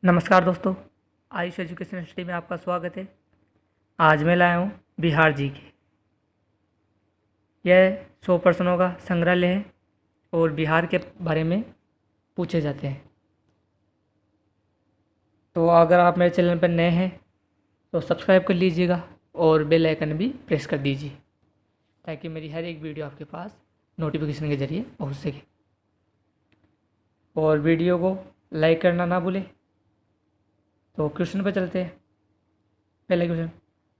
नमस्कार दोस्तों, Ayush education study में आपका स्वागत है। आज मैं लाया हूँ बिहार जी के। यह 100 प्रश्नों का संग्रहालय है और बिहार के बारे में पूछे जाते हैं। तो अगर आप मेरे चैनल पर नए हैं तो सब्सक्राइब कर लीजिएगा और बेल आइकन भी प्रेस कर दीजिए ताकि मेरी हर एक वीडियो आपके पास नोटिफिकेशन के ज़रिए पहुँच सके। और वीडियो को लाइक करना ना भूलें। तो क्वेश्चन पर चलते हैं। पहला क्वेश्चन,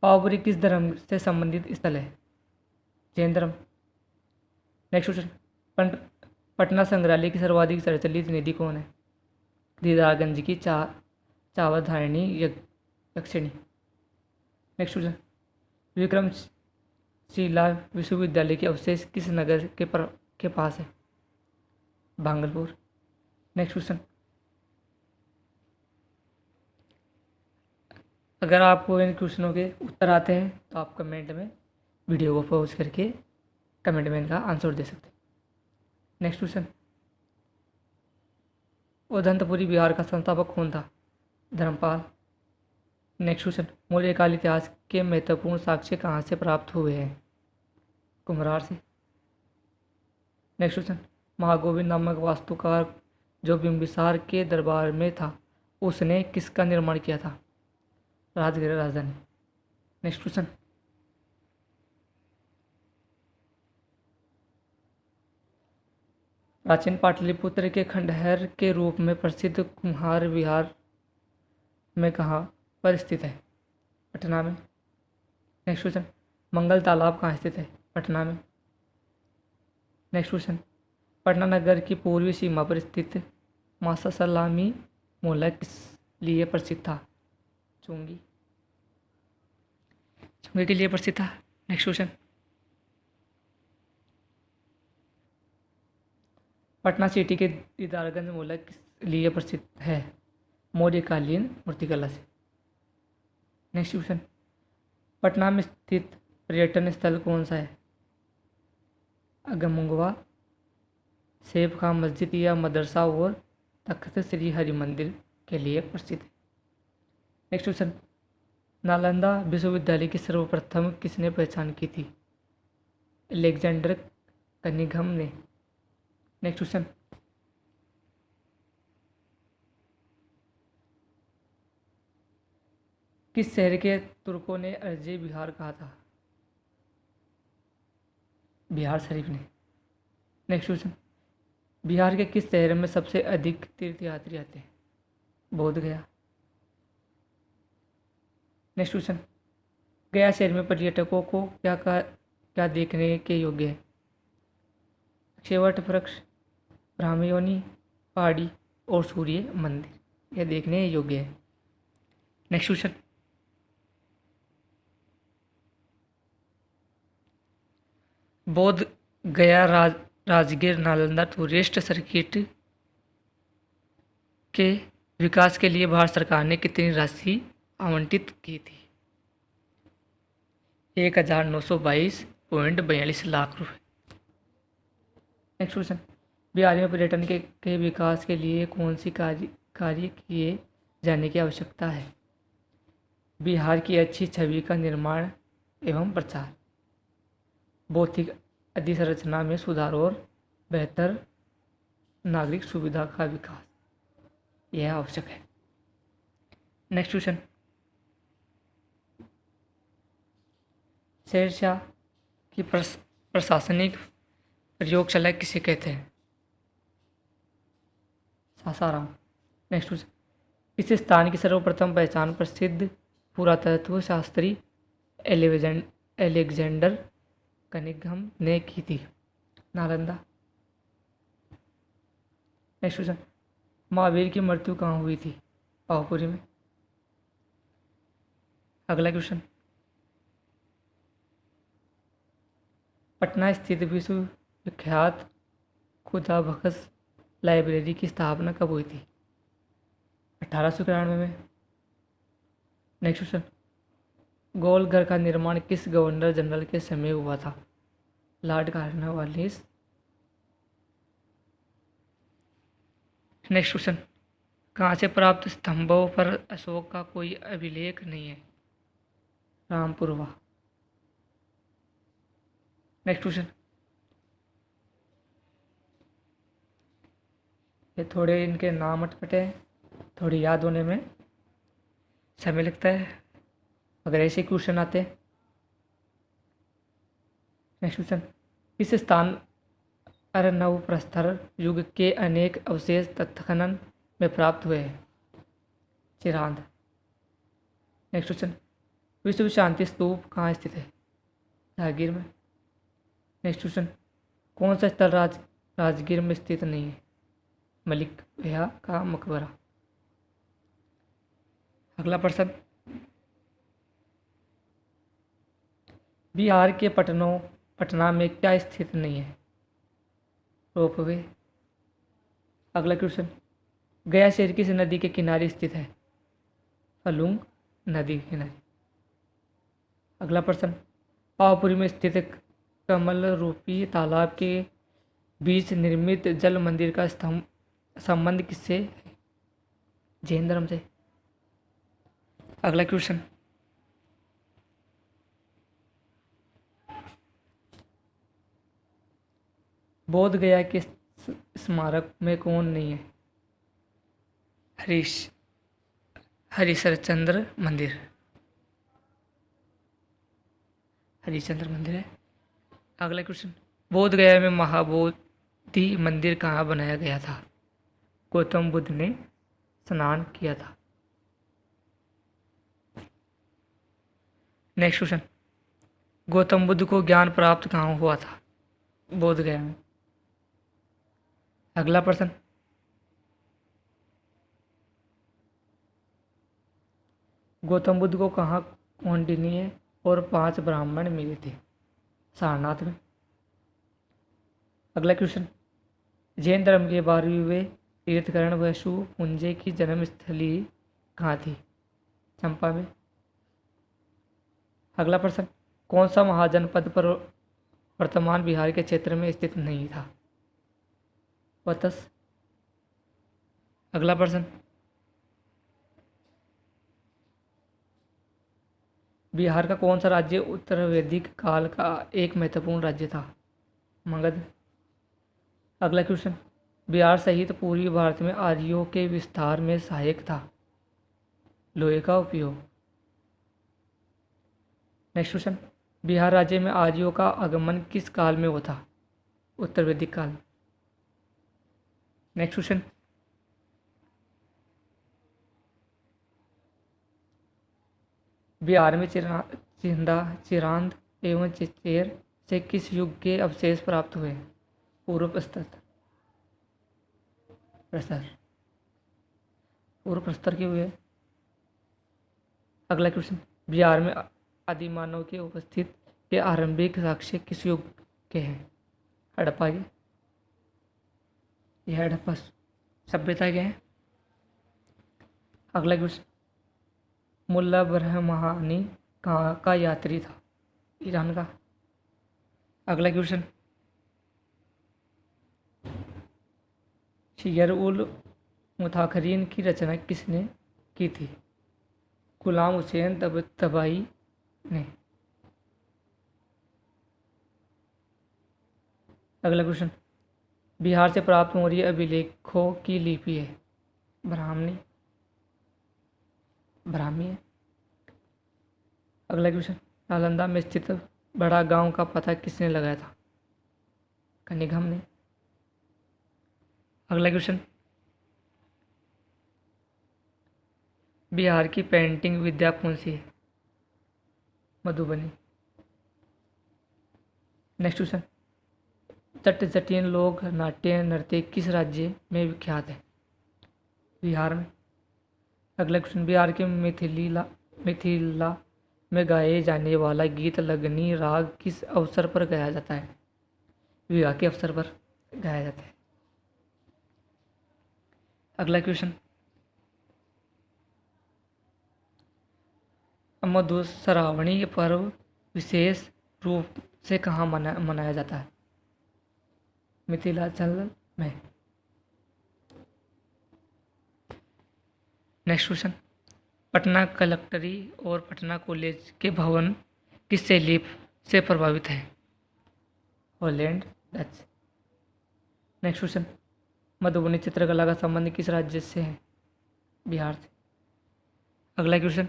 पावपुरी किस धर्म से संबंधित स्थल है? जैन धर्म। नेक्स्ट क्वेश्चन, पटना संग्रहालय की सर्वाधिक प्रचलित निधि कौन है? दीदारगंज की चावधारणी यक्षिणी। नेक्स्ट क्वेश्चन, विक्रमशिला विश्वविद्यालय के अवशेष किस नगर के पास है? भागलपुर। नेक्स्ट क्वेश्चन, अगर आपको इन क्वेश्चनों के उत्तर आते हैं तो आप कमेंट में वीडियो को पॉज करके कमेंट में इनका आंसर दे सकते हैं। नेक्स्ट क्वेश्चन, उदंतपुरी बिहार का संस्थापक कौन था? धर्मपाल। नेक्स्ट क्वेश्चन, मौर्यकाल इतिहास के महत्वपूर्ण साक्ष्य कहाँ से प्राप्त हुए हैं? कुम्हरार से। नेक्स्ट क्वेश्चन, महागोविंद नामक वास्तुकार जो बिंबिसार के दरबार में था उसने किसका निर्माण किया था? राजगृह राजधानी। नेक्स्ट क्वेश्चन, प्राचीन पाटलिपुत्र के खंडहर के रूप में प्रसिद्ध कुम्हार विहार में कहाँ पर स्थित है? पटना में। नेक्स्ट क्वेश्चन, मंगल तालाब कहाँ स्थित है? पटना में। नेक्स्ट क्वेश्चन, पटना नगर की पूर्वी सीमा पर स्थित मासा सलामी मोहल्ला किस लिए प्रसिद्ध था? चुंगी। चुंगी के लिए प्रसिद्ध था। नेक्स्ट क्वेश्चन, पटना सिटी के दीदारगंज मोहल्ला किस लिए प्रसिद्ध है? मौर्यकालीन मूर्तिकला से। नेक्स्ट क्वेश्चन, पटना में स्थित पर्यटन स्थल कौन सा है? अगमकुआं, सैफ खां मस्जिद या मदरसा और तख्त श्री हरि मंदिर के लिए प्रसिद्ध है। नेक्स्ट क्वेश्चन, नालंदा विश्वविद्यालय की सर्वप्रथम किसने पहचान की थी? अलेक्जेंडर कनिंघम ने। नेक्स्ट क्वेश्चन, किस शहर के तुर्कों ने अरजे बिहार कहा था? बिहार शरीफ ने। नेक्स्ट क्वेश्चन, बिहार के किस शहर में सबसे अधिक तीर्थयात्री आते हैं? बोध गया। नेक्स्ट क्वेश्चन, गया शहर में पर्यटकों को क्या देखने के योग्य है? अक्षयवट वृक्ष, ब्राह्मयोनी पहाड़ी और सूर्य मंदिर, यह देखने योग्य है। नेक्स्ट क्वेश्चन, बोध गया राजगीर नालंदा टूरिस्ट सर्किट के विकास के लिए भारत सरकार ने कितनी राशि आवंटित की थी? 1922.42 लाख रुपए। नेक्स्ट क्वेश्चन, बिहार में पर्यटन के विकास के लिए कौन सी कार्य किए जाने की आवश्यकता है? बिहार की अच्छी छवि का निर्माण एवं प्रचार, भौतिक अधिसंरचना में सुधार और बेहतर नागरिक सुविधा का विकास, यह आवश्यक है। नेक्स्ट क्वेश्चन, शेरशाह की प्रशासनिक प्रयोगशाला किसे कहते हैं? सासाराम। नेक्स्ट क्वेश्चन, इस स्थान की सर्वप्रथम पहचान प्रसिद्ध पुरातत्व शास्त्री एलेक्जेंडर कनिंघम ने की थी? नालंदा। नेक्स्ट क्वेश्चन, महावीर की मृत्यु कहाँ हुई थी? पावापुरी में। अगला क्वेश्चन, पटना स्थित विश्व विख्यात खुदा बख्श लाइब्रेरी की स्थापना कब हुई थी? 1891 में। नेक्स्ट क्वेश्चन, गोल घर का निर्माण किस गवर्नर जनरल के समय हुआ था? Lord Cornwallis. नेक्स्ट क्वेश्चन, कहाँ से प्राप्त स्तंभों पर अशोक का कोई अभिलेख नहीं है? रामपुरवा। Next question. ये थोड़े इनके नाम अटपटे हैं, थोड़ी याद होने में समय लगता है अगर ऐसे क्वेश्चन आते हैं। Next question. इस स्थान अर्नव प्रस्तर युग के अनेक अवशेष तत्खनन में प्राप्त हुए हैं। चिरांद। Next question. विश्व शांति स्तूप कहाँ स्थित है? जागीर में। Next question. कौन सा स्थल राजगीर में स्थित नहीं है? मलिक भैया का मकबरा। अगला प्रश्न। बिहार के पटना में क्या स्थित नहीं है? रोपवे। अगला क्वेश्चन। गया शहर किस नदी के किनारे स्थित है? फलुंग नदी के किनारे। अगला प्रश्न। पावापुरी में स्थित कमल रूपी तालाब के बीच निर्मित जल मंदिर का संबंध किससे है? जैन धर्म से। अगला क्वेश्चन। बोध गया के स्मारक में कौन नहीं है? हरिश्चंद्र मंदिर। हरिश्चंद्र मंदिर है। अगला क्वेश्चन। बोध गया में महाबोधि मंदिर कहाँ बनाया गया था? गौतम बुद्ध ने स्नान किया था। Next question. गौतम बुद्ध को ज्ञान प्राप्त कहाँ हुआ था? बोध गया में। अगला प्रश्न। गौतम बुद्ध को कहाँ कौंडिन्य और 5 ब्राह्मण मिले थे? सारनाथ में। अगला क्वेश्चन। जैन धर्म के 12वें तीर्थकरण वसु पुंजे की जन्मस्थली कहाँ थी? चंपा में। अगला प्रश्न। कौन सा महाजनपद पर वर्तमान बिहार के क्षेत्र में स्थित नहीं था? वतस। अगला प्रश्न। बिहार का कौन सा राज्य उत्तर वैदिक काल का एक महत्वपूर्ण राज्य था? मगध। अगला क्वेश्चन। बिहार सहित पूर्वी भारत में आर्यों के विस्तार में सहायक था? लोहे का उपयोग। Next question. बिहार राज्य में आर्यों का आगमन किस काल में हुआ था? उत्तर वैदिक काल। Next question. बिहार में चिरांद एवं चिचेर से किस युग के अवशेष प्राप्त हुए? पूर्व प्रस्तर के हुए। अगला क्वेश्चन। बिहार में आदिमानव के उपस्थित के आरंभिक साक्ष्य किस युग के हैं? हड़प्पा के। यह हड़प्पा सभ्यता के हैं। अगला क्वेश्चन। मुल्ला ब्रह्महानी कहाँ का यात्री था? ईरान का। अगला क्वेश्चन। शियर उल मुताखरीन की रचना किसने की थी? गुलाम हुसैन तबाई ने। अगला क्वेश्चन। बिहार से प्राप्त मौर्य अभिलेखों की लिपि है? ब्राह्मी है। अगला क्वेश्चन। नालंदा में स्थित बड़ा गांव का पता किसने लगाया था? कनिघम ने। अगला क्वेश्चन। बिहार की पेंटिंग विद्या कौन सी है? मधुबनी। Next question. जटिन लोक नाट्य नृत्य किस राज्य में विख्यात है? बिहार में। अगला क्वेश्चन। बिहार के मिथिला में गाए जाने वाला गीत लगनी राग किस अवसर पर गाया जाता है? विवाह के अवसर पर गाया जाता है। अगला क्वेश्चन। मधुश्रावणी पर्व विशेष रूप से कहाँ मनाया जाता है? मिथिलांचल में। नेक्स्ट क्वेश्चन, पटना कलेक्ट्री और पटना कॉलेज के भवन किस शैली से प्रभावित हैं? Holland Dutch. Next question, Madhubani चित्रकला का संबंध किस राज्य से है? बिहार से। अगला क्वेश्चन,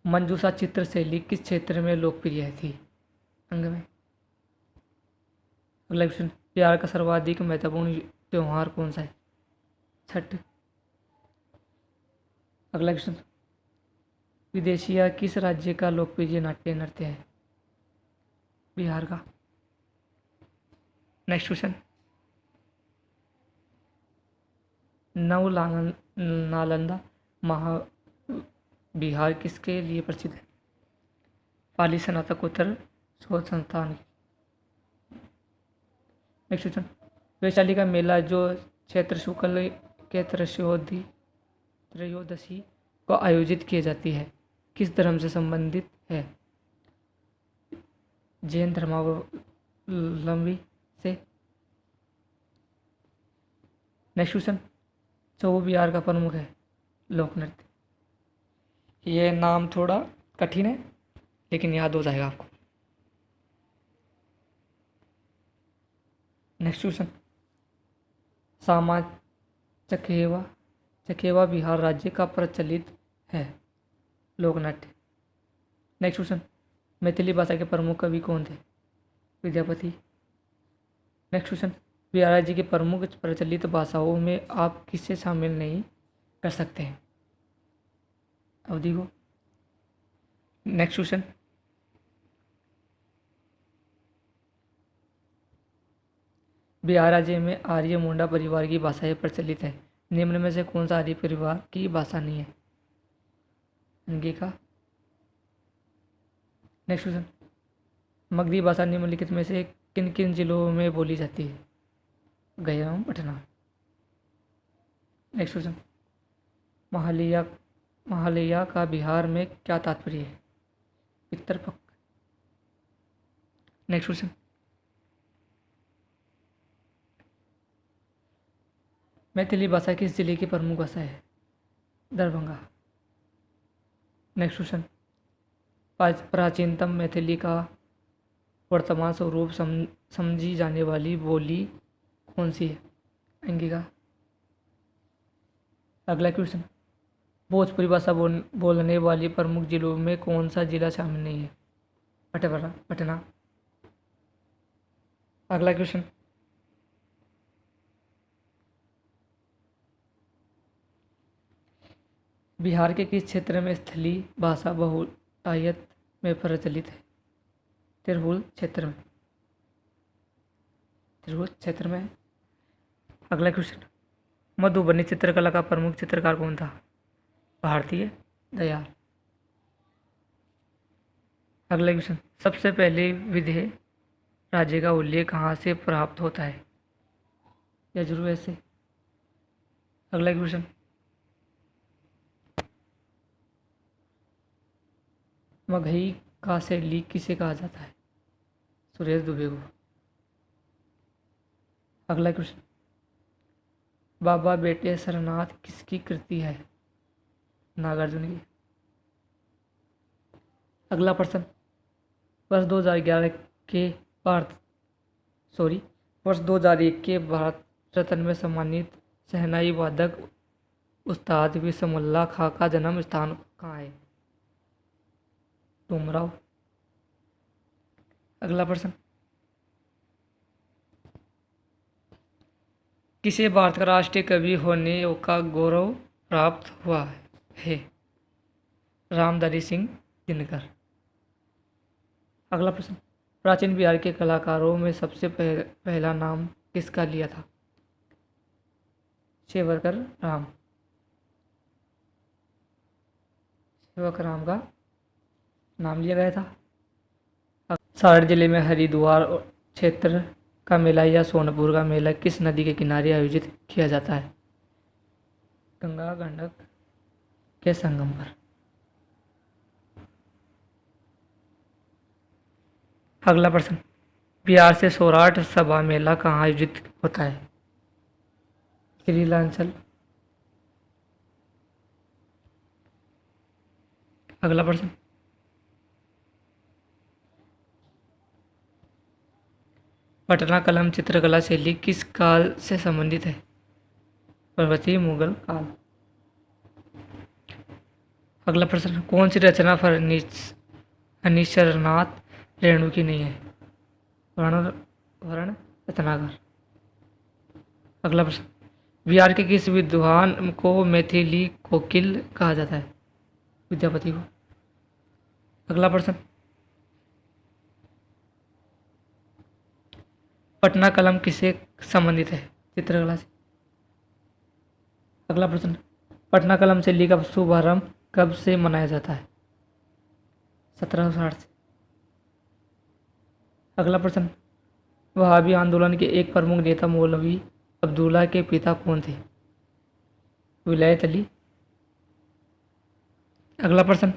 मंजूषा चित्र शैली किस क्षेत्र में लोकप्रिय थी? अंग में। अगला क्वेश्चन, बिहार का सर्वाधिक महत्वपूर्ण त्योहार कौन सा है? छठ। अगला क्वेश्चन, विदेशिया किस राज्य का लोकप्रिय नाट्य नृत्य है? बिहार का। नेक्स्ट क्वेश्चन, नालंदा महा बिहार किसके लिए प्रसिद्ध है? पाली स्नातकोत्तर शोध संस्थान। नेक्स्ट क्वेश्चन, वैशाली का मेला जो चैत्र शुक्ल के त्रयोदशी को आयोजित की जाती है किस धर्म से संबंधित है? जैन धर्मावलंबी से। नेक्स्ट क्वेश्चन, छऊ बिहार का प्रमुख है लोक नृत्य। ये नाम थोड़ा कठिन है लेकिन याद हो जाएगा आपको। नेक्स्ट क्वेश्चन, सामा चकेवा चकेवा बिहार राज्य का प्रचलित है लोक नृत्य। नेक्स्ट क्वेश्चन, मैथिली भाषा के प्रमुख कवि कौन थे? विद्यापति। नेक्स्ट क्वेश्चन, बिहार राज्य की प्रमुख प्रचलित भाषाओं में आप किसे शामिल नहीं कर सकते हैं? अवधि को। नेक्स्ट क्वेश्चन, बिहार राज्य में आर्य मुंडा परिवार की भाषाएं प्रचलित है, निम्न में से कौन सा आर्य परिवार की भाषा नहीं है? अंगिका। नेक्स्ट क्वेश्चन, मगधी भाषा निम्नलिखित में से किन किन जिलों में बोली जाती है? गया एवं पटना। नेक्स्ट क्वेश्चन, महालया का बिहार में क्या तात्पर्य है? पितृपक्ष। नेक्स्ट क्वेश्चन, मैथिली भाषा किस जिले की प्रमुख भाषा है? दरभंगा। नेक्स्ट क्वेश्चन, प्राचीनतम मैथिली का वर्तमान स्वरूप समझी जाने वाली बोली कौन सी है? अंगिका। अगला क्वेश्चन, भोजपुरी भाषा बोलने वाली प्रमुख जिलों में कौन सा जिला शामिल नहीं है? पटना। अगला क्वेश्चन, बिहार के किस क्षेत्र में स्थलीय भाषा बहुतायत में प्रचलित है? तिरहुल क्षेत्र में। अगला क्वेश्चन, मधुबनी चित्रकला का प्रमुख चित्रकार कौन था? भारतीय दयाल। अगला क्वेश्चन, सबसे पहले विदेह राज्य का उल्लेख कहाँ से प्राप्त होता है? यजुर्वेद से। अगला क्वेश्चन, मगही का शैली किसे कहा जाता है? सुरेश दुबे को। अगला क्वेश्चन, बाबा बेटे सरनाथ किसकी कृति है? नागार्जुन की। अगला प्रश्न, वर्ष 2011 के वर्ष 2001 के भारत रत्न में सम्मानित शहनाई वादक उस्ताद बिस्मिल्लाह खां का जन्म स्थान कहाँ है? डुमराव। अगला प्रश्न, किसे भारत का राष्ट्रीय कवि होने का गौरव प्राप्त हुआ है? रामधारी सिंह दिनकर। अगला प्रश्न, प्राचीन बिहार के कलाकारों में सबसे पहला नाम किसका लिया था? सेवक राम का नाम लिया गया था। सारण जिले में हरिद्वार क्षेत्र का मेला या सोनपुर का मेला किस नदी के किनारे आयोजित किया जाता है? गंगा गंडक के संगम पर। अगला प्रश्न, बिहार से सौराठ सभा मेला कहाँ आयोजित होता है? श्रीलांचल। अगला प्रश्न, पटना कलम चित्रकला शैली किस काल से संबंधित है? पर्वतीय मुगल काल। अगला प्रश्न, कौन सी रचना फणीश्वरनाथ रेणु की नहीं है? वर्ण वर्ण रत्नाकर। अगला प्रश्न, बिहार के किस विद्वान को मैथिली कोकिल कहा जाता है? विद्यापति को। अगला प्रश्न, पटना कलम किससे संबंधित है? चित्रकला से। अगला प्रश्न, पटना कलम शैली का शुभारंभ कब से मनाया जाता है? 1760 से। अगला प्रश्न, वहाबी आंदोलन के एक प्रमुख नेता मौलवी अब्दुल्ला के पिता कौन थे? विलायत अली। अगला प्रश्न,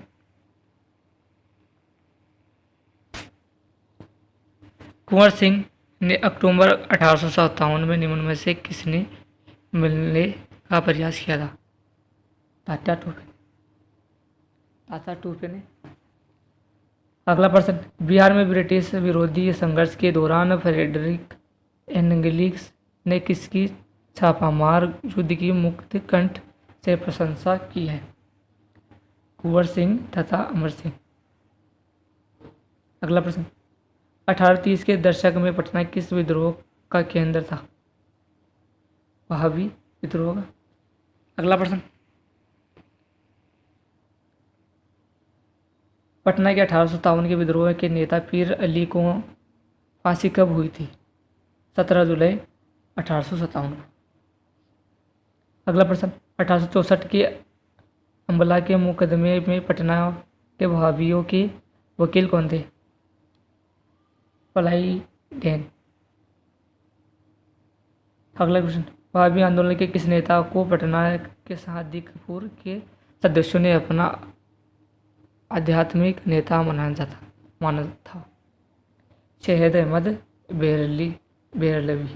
कुंवर सिंह ने अक्टूबर 1857 में निम्न में से किसने मिलने का प्रयास किया था? तात्या टोपे ने। अगला प्रश्न, बिहार में ब्रिटिश विरोधी संघर्ष के दौरान फ्रेडरिक एंगलिस ने किसकी छापामार युद्ध की मुक्त कंठ से प्रशंसा की है? कुंवर सिंह तथा अमर सिंह। अगला प्रश्न, 1830 के दशक में पटना किस विद्रोह का केंद्र था? वहाबी विद्रोह का। अगला प्रश्न, पटना के 1857 के विद्रोह के नेता पीर अली को फांसी कब हुई थी? 17 जुलाई 1857 को। अगला प्रश्न, 1864 के अम्बला के मुकदमे में पटना के वहाबियों के वकील कौन थे? पलाई डेन। अगला क्वेश्चन, वहाबी आंदोलन के किस नेता को पटना के शादी कपूर के सदस्यों ने अपना आध्यात्मिक नेता माना था? शहीद अहमद बेरलवी।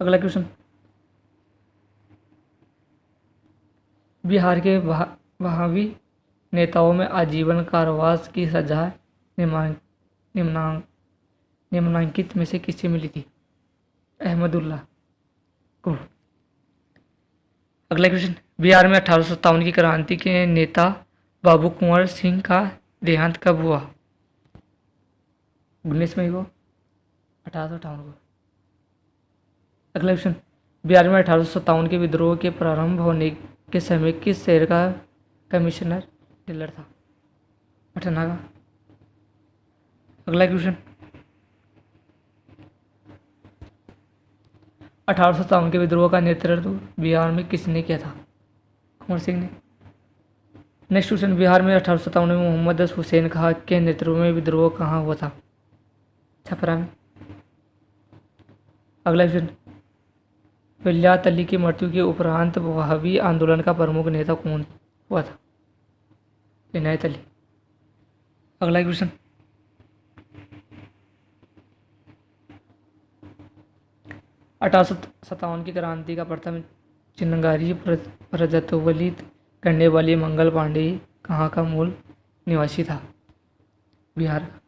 अगला क्वेश्चन, बिहार के वहाबी नेताओं में आजीवन कारावास की सजा निम्नांकित में से किसे मिली थी? अहमदुल्ला को। अगला क्वेश्चन, बिहार में 1857 की क्रांति के नेता बाबू कुंवर सिंह का देहांत कब हुआ? 19 मई को 1858 को। अगला क्वेश्चन, बिहार में 1857 के विद्रोह के प्रारंभ होने के समय किस शहर का कमिश्नर जनरल था? पटना का। अगला क्वेश्चन, 1857 के विद्रोह का नेतृत्व बिहार में किसने किया था? कुंवर सिंह ने। नेक्स्ट क्वेश्चन, बिहार में 1857 में मोहम्मद हुसैन खां के नेतृत्व में विद्रोह कहाँ हुआ था? छपरा में। अगला क्वेश्चन, विलायत अली की मृत्यु के उपरांत वहाबी आंदोलन का प्रमुख नेता कौन हुआ था? इनायत अली। अगला क्वेश्चन, 1857 की क्रांति का प्रथम चिनगारी प्रज्वलित करने वाली मंगल पांडे कहाँ का मूल निवासी था? बिहार का।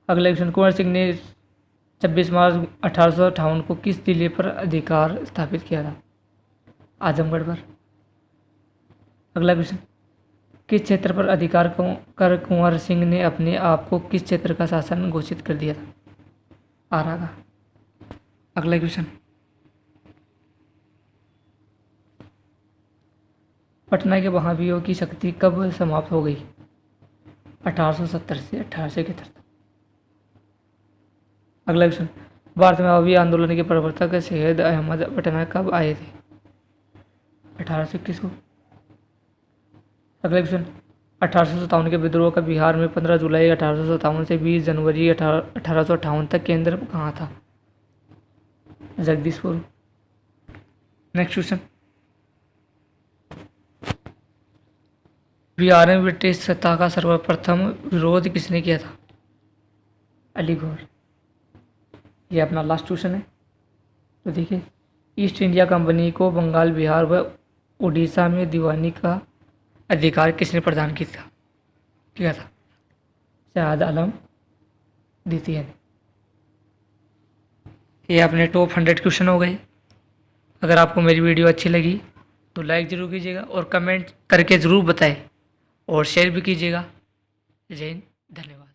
अगला क्वेश्चन, कुंवर सिंह ने 26 मार्च 1858 को किस जिले पर अधिकार स्थापित किया था? आजमगढ़ पर। अगला क्वेश्चन, किस क्षेत्र पर अधिकार कर कुंवर सिंह ने अपने आप को किस क्षेत्र का शासन घोषित कर दिया था? आरा का। अगला क्वेश्चन, पटना के वहाबियों की शक्ति कब समाप्त हो गई? 1870 से 1871 तक। अगला क्वेश्चन, भारत में वहाबी आंदोलन के प्रवर्तक सैयद अहमद पटना कब आए थे? 1821 को। अगला क्वेश्चन, 1857 के विद्रोह का बिहार में 15 जुलाई 1857 से 20 जनवरी 1858 तक केंद्र कहाँ था? जगदीशपुर। नेक्स्ट क्वेश्चन, बिहार में ब्रिटिश सत्ता का सर्वप्रथम विरोध किसने किया था? अली गौर। ये अपना लास्ट क्वेश्चन है। तो देखिए, ईस्ट इंडिया कंपनी को बंगाल, बिहार व उड़ीसा में दीवानी का अधिकार किसने प्रदान किया था? शहाद आलम द्वितीय ने। ये अपने टॉप 100 क्वेश्चन हो गए। अगर आपको मेरी वीडियो अच्छी लगी तो लाइक ज़रूर कीजिएगा और कमेंट करके ज़रूर बताएं और शेयर भी कीजिएगा। जय हिंद, धन्यवाद।